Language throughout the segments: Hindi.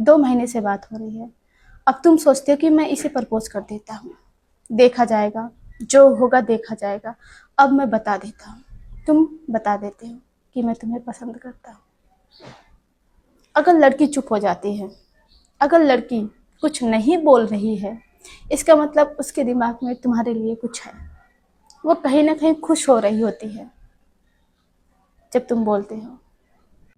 2 महीने से बात हो रही है। अब तुम सोचते हो कि मैं इसे प्रपोज कर देता हूँ, देखा जाएगा, जो होगा देखा जाएगा। अब मैं बता देता हूँ, तुम बता देते हो कि मैं तुम्हें पसंद करता हूँ। अगर लड़की चुप हो जाती है, अगर लड़की कुछ नहीं बोल रही है, इसका मतलब उसके दिमाग में तुम्हारे लिए कुछ है। वो कहीं ना कहीं खुश हो रही होती है जब तुम बोलते हो।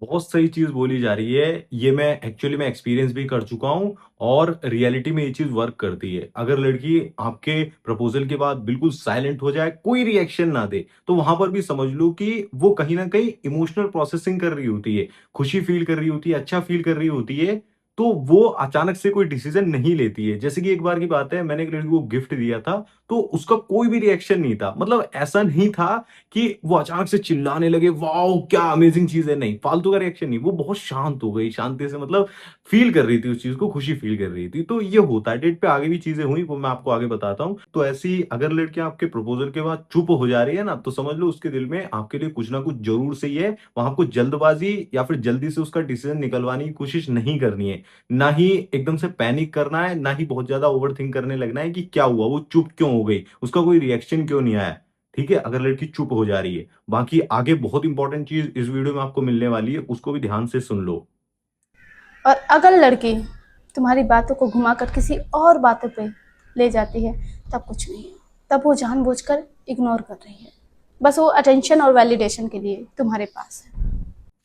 बहुत सही चीज बोली जा रही है। ये मैं एक्चुअली में एक्सपीरियंस भी कर चुका हूं और रियलिटी में ये चीज वर्क करती है। अगर लड़की आपके प्रपोजल के बाद बिल्कुल साइलेंट हो जाए, कोई रिएक्शन ना दे, तो वहां पर भी समझ लो कि वो कहीं ना कहीं इमोशनल प्रोसेसिंग कर रही होती है, खुशी फील कर रही होती है, अच्छा फील कर रही होती है। तो वो अचानक से कोई डिसीजन नहीं लेती है। जैसे कि एक बार की बात है, मैंने एक लड़की को गिफ्ट दिया था, तो उसका कोई भी रिएक्शन नहीं था। मतलब ऐसा नहीं था कि वो अचानक से चिल्लाने लगे, वाओ क्या अमेजिंग चीज है, नहीं, फालतू का रिएक्शन नहीं। वो बहुत शांत हो गई, शांति से मतलब फील कर रही थी उस चीज को, खुशी फील कर रही थी। तो ये होता है, डेट पे आगे भी चीजें हुई, वो मैं आपको आगे बताता हूँ। तो ऐसी अगर लड़कियां आपके प्रपोजल के बाद चुप हो जा रही है ना, तो समझ लो उसके दिल में आपके लिए कुछ ना कुछ जरूर सही है। वहां आपको जल्दबाजी या फिर जल्दी से उसका डिसीजन निकलवाने की कोशिश नहीं करनी है। ना ही एकदम से पैनिक करना है, ना ही बहुत ज्यादा ओवर थिंक करने लगना है कि क्या हुआ, वो चुप क्यों हो गई, उसका कोई रिएक्शन क्यों नहीं आया। ठीक है, अगर लड़की चुप हो जा रही है। बाकी आगे बहुत इंपॉर्टेंट चीज इस वीडियो में आपको मिलने वाली है, उसको भी ध्यान से सुन लो। और अगर लड़की तुम्हारी बातों को घुमाकर किसी और बातों पे ले जाती है, तब कुछ नहीं है। तब वो जानबूझकर इग्नोर कर रही है, बस वो अटेंशन और वैलिडेशन के लिए तुम्हारे पास है।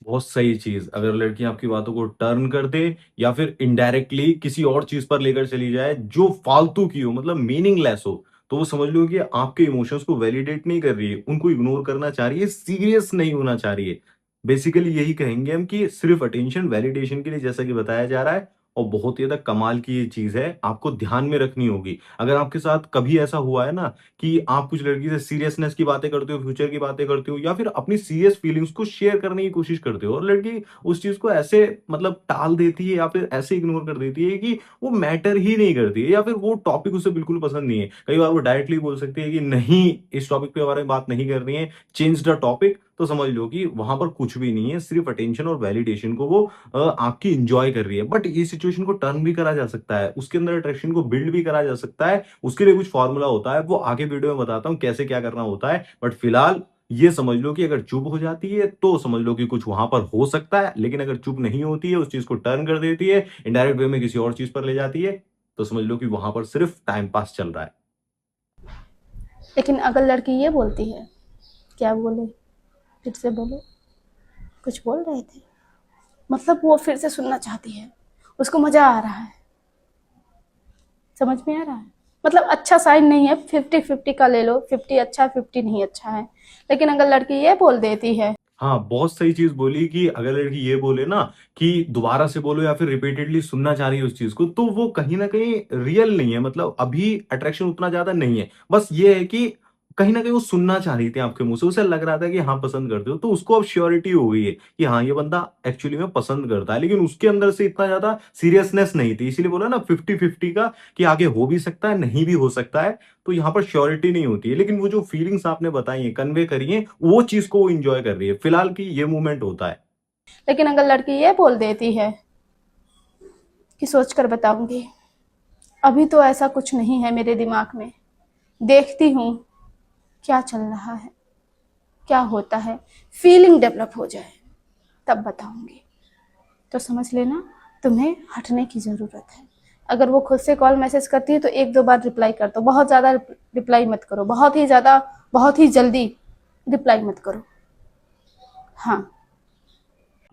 बहुत सही चीज, अगर लड़की आपकी बातों को टर्न कर दे या फिर इनडायरेक्टली किसी और चीज पर लेकर चली जाए जो फालतू की हो, मतलब मीनिंगलेस हो, तो वो समझ लो कि आपके इमोशंस को वैलिडेट नहीं कर रही है, उनको इग्नोर करना चाह रही है, सीरियस नहीं होना चाह रही है। बेसिकली यही कहेंगे हम कि सिर्फ अटेंशन वैलिडेशन के लिए, जैसा कि बताया जा रहा है। और बहुत ही ज्यादा कमाल की ये चीज है, आपको ध्यान में रखनी होगी। अगर आपके साथ कभी ऐसा हुआ है ना कि आप कुछ लड़की से सीरियसनेस की बातें करते हो, फ्यूचर की बातें करते हो, या फिर अपनी सीरियस फीलिंग्स को शेयर करने की कोशिश करते हो, और लड़की उस चीज को ऐसे मतलब टाल देती है या फिर ऐसे इग्नोर कर देती है कि वो मैटर ही नहीं करती है, या फिर वो टॉपिक उसे बिल्कुल पसंद नहीं है। कई बार वो डायरेक्टली बोल सकती है कि नहीं, इस टॉपिक पे बारे में बात नहीं करनी है, चेंज द टॉपिक। तो समझ लो कि वहां पर कुछ भी नहीं है, सिर्फ अटेंशन और वैलिडेशन को वो आपकी इंजॉय कर रही है। बट ये सिचुएशन को टर्न भी करा जा सकता है, उसके अंदर अट्रैक्शन को बिल्ड भी करा जा सकता है। उसके लिए कुछ फॉर्मूला होता है, वो आगे वीडियो में बताता हूँ कैसे क्या करना होता है। बट फिलहाल ये समझ लो कि अगर चुप हो जाती है तो समझ लो कि कुछ वहां पर हो सकता है, लेकिन अगर चुप नहीं होती है, उस चीज को टर्न कर देती है, इनडायरेक्ट वे में किसी और चीज पर ले जाती है, तो समझ लो कि वहां पर सिर्फ टाइम पास चल रहा है। लेकिन अगर लड़की ये बोलती है, क्या बोले, फिर से बोलो, कुछ बोल रहे थे, मतलब वो फिर से सुनना चाहती है, उसको मजा आ रहा है, समझ में आ रहा है। मतलब अच्छा साइन नहीं है, 50-50 का ले लो, 50 अच्छा 50 नहीं अच्छा है। लेकिन अगर लड़की ये बोल देती है, हाँ, बहुत सही चीज बोली कि अगर लड़की ये बोले ना कि दोबारा से बोलो या फिर रिपीटेडली सुनना चाह रही है उस चीज को, तो वो कहीं ना कहीं रियल नहीं है। मतलब अभी अट्रैक्शन उतना ज्यादा नहीं है, बस ये है कि कहीं ना कहीं वो सुनना चाह रही थी आपके मुंह से, उसे लग रहा था कि हाँ पसंद करते हो, तो उसको अब श्योरिटी हो गई है कि हाँ ये बंदा एक्चुअली में पसंद करता है। लेकिन उसके अंदर से इतना ज्यादा सीरियसनेस नहीं थी, इसीलिए बोला ना 50-50 का, कि आगे हो भी सकता है, नहीं भी हो सकता है। तो यहाँ पर श्योरिटी नहीं होती है, लेकिन वो जो फीलिंग्स आपने बताई है, कन्वे करी है, वो चीज को वो इंजॉय कर रही है फिलहाल की, ये मूवमेंट होता है। लेकिन अगर लड़की ये बोल देती है कि सोच कर बताऊंगी, अभी तो ऐसा कुछ नहीं है मेरे दिमाग में, देखती हूँ क्या चल रहा है, क्या होता है, फीलिंग डेवलप हो जाए तब बताऊंगी, तो समझ लेना तुम्हें हटने की ज़रूरत है। अगर वो खुद से कॉल मैसेज करती है तो 1-2 बार रिप्लाई कर दो, बहुत ज़्यादा रिप्लाई मत करो, बहुत ही ज़्यादा, बहुत ही जल्दी रिप्लाई मत करो। हाँ।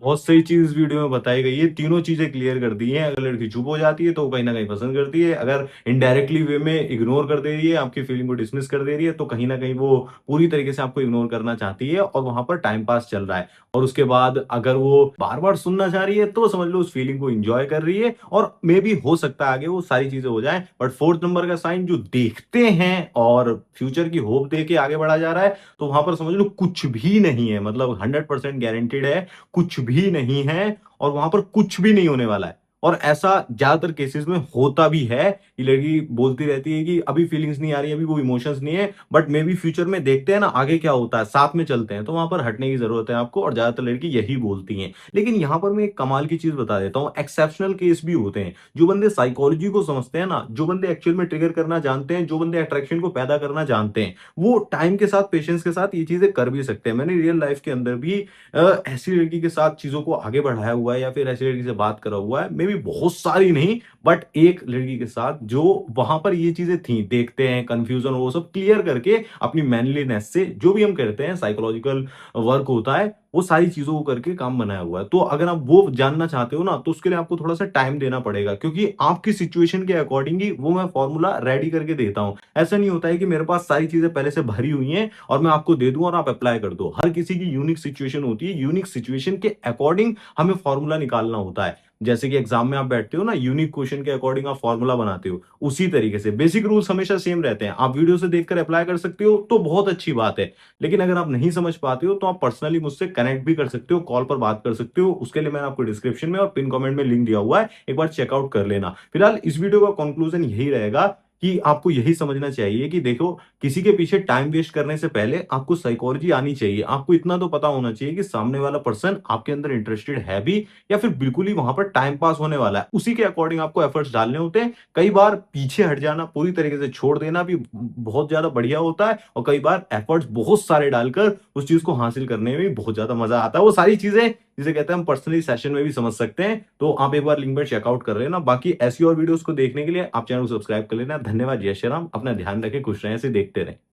बहुत सही चीज इस वीडियो में बताई गई है, तीनों चीजें क्लियर कर दी हैं। अगर लड़की चुप हो जाती है तो वो कहीं ना कहीं पसंद करती है, अगर इनडायरेक्टली वे में इग्नोर कर दे रही है, आपकी फीलिंग को डिसमिस कर दे रही है, तो कहीं ना कहीं वो पूरी तरीके से आपको इग्नोर करना चाहती है और वहां पर टाइम पास चल रहा है। और उसके बाद अगर वो बार बार सुनना चाह रही है, तो समझ लो उस फीलिंग को इंजॉय कर रही है, और मे बी हो सकता है आगे वो सारी चीजें हो जाए। बट फोर्थ नंबर का साइन जो देखते हैं और फ्यूचर की होप दे के आगे बढ़ा जा रहा है, तो वहां पर समझ लो कुछ भी नहीं है, मतलब 100% गारंटेड है, कुछ भी नहीं है, और वहां पर कुछ भी नहीं होने वाला है। और ऐसा ज्यादातर केसेस में होता भी है कि लड़की बोलती रहती है कि अभी फीलिंग्स नहीं आ रही, अभी वो इमोशंस नहीं है, बट मे बी फ्यूचर में देखते हैं ना आगे क्या होता है, साथ में चलते हैं, तो वहां पर हटने की जरूरत है आपको, और ज्यादातर लड़की यही बोलती हैं। लेकिन यहां पर मैं एक कमाल की चीज बता देता हूँ, एक्सेप्शनल केस भी होते हैं। जो बंदे साइकोलॉजी को समझते हैं ना, जो बंदे एक्चुअल में ट्रिगर करना जानते हैं, जो बंदे अट्रैक्शन को पैदा करना जानते हैं, वो टाइम के साथ, पेशेंस के साथ ये चीजें कर भी सकते हैं। मैंने रियल लाइफ के अंदर भी ऐसी लड़की के साथ चीजों को आगे बढ़ाया हुआ है, या फिर ऐसी लड़की से बात करा हुआ है, मे बी बहुत सारी नहीं, बट एक लड़की के साथ जो वहां पर ये चीजें थी, देखते हैं कंफ्यूजन वो सब क्लियर करके अपनी मैनलीनेस से, जो भी हम कहते हैं साइकोलॉजिकल वर्क होता है, वो सारी चीजों को करके काम बनाया हुआ है। तो अगर आप वो जानना चाहते हो ना, तो उसके लिए आपको थोड़ा सा टाइम देना पड़ेगा, क्योंकि आपकी सिचुएशन के अकॉर्डिंग ही वो मैं फॉर्मूला रेडी करके देता हूं। ऐसा नहीं होता है कि मेरे पास सारी चीजें पहले से भरी हुई हैं और मैं आपको दे दूं और आप अप्लाई कर दो। हर किसी की यूनिक सिचुएशन होती है, यूनिक सिचुएशन के अकॉर्डिंग हमें फॉर्मूला निकालना होता है। जैसे कि एग्जाम में आप बैठते हो ना, यूनिक क्वेश्चन के अकॉर्डिंग आप फॉर्मूला बनाते हो, उसी तरीके से बेसिक रूल्स हमेशा सेम रहते हैं। आप वीडियो से देखकर अप्लाई कर सकते हो तो बहुत अच्छी बात है, लेकिन अगर आप नहीं समझ पाते हो तो आप पर्सनली मुझसे कनेक्ट भी कर सकते हो, कॉल पर बात कर सकते हो। उसके लिए मैंने आपको डिस्क्रिप्शन में और पिन कमेंट में लिंक दिया हुआ है, एक बार चेकआउट कर लेना। फिलहाल इस वीडियो का कंक्लूजन यही रहेगा कि आपको यही समझना चाहिए कि देखो, किसी के पीछे टाइम वेस्ट करने से पहले आपको साइकोलॉजी आनी चाहिए। आपको इतना तो पता होना चाहिए कि सामने वाला पर्सन आपके अंदर इंटरेस्टेड है भी, या फिर बिल्कुल ही वहां पर टाइम पास होने वाला है। उसी के अकॉर्डिंग आपको एफर्ट्स डालने होते हैं। कई बार पीछे हट जाना, पूरी तरीके से छोड़ देना भी बहुत ज्यादा बढ़िया होता है, और कई बार एफर्ट्स बहुत सारे डालकर उस चीज को हासिल करने में भी बहुत ज्यादा मजा आता है। वो सारी चीजें जिसे कहते हैं हम पर्सनली सेशन में भी समझ सकते हैं। तो आप एक बार लिंक पर चेकआउट कर लेना। बाकी ऐसी और वीडियोस को देखने के लिए आप चैनल को सब्सक्राइब कर लेना। धन्यवाद। जय श्री राम। अपना ध्यान रखें, खुश रहें, ऐसे देखते रहें।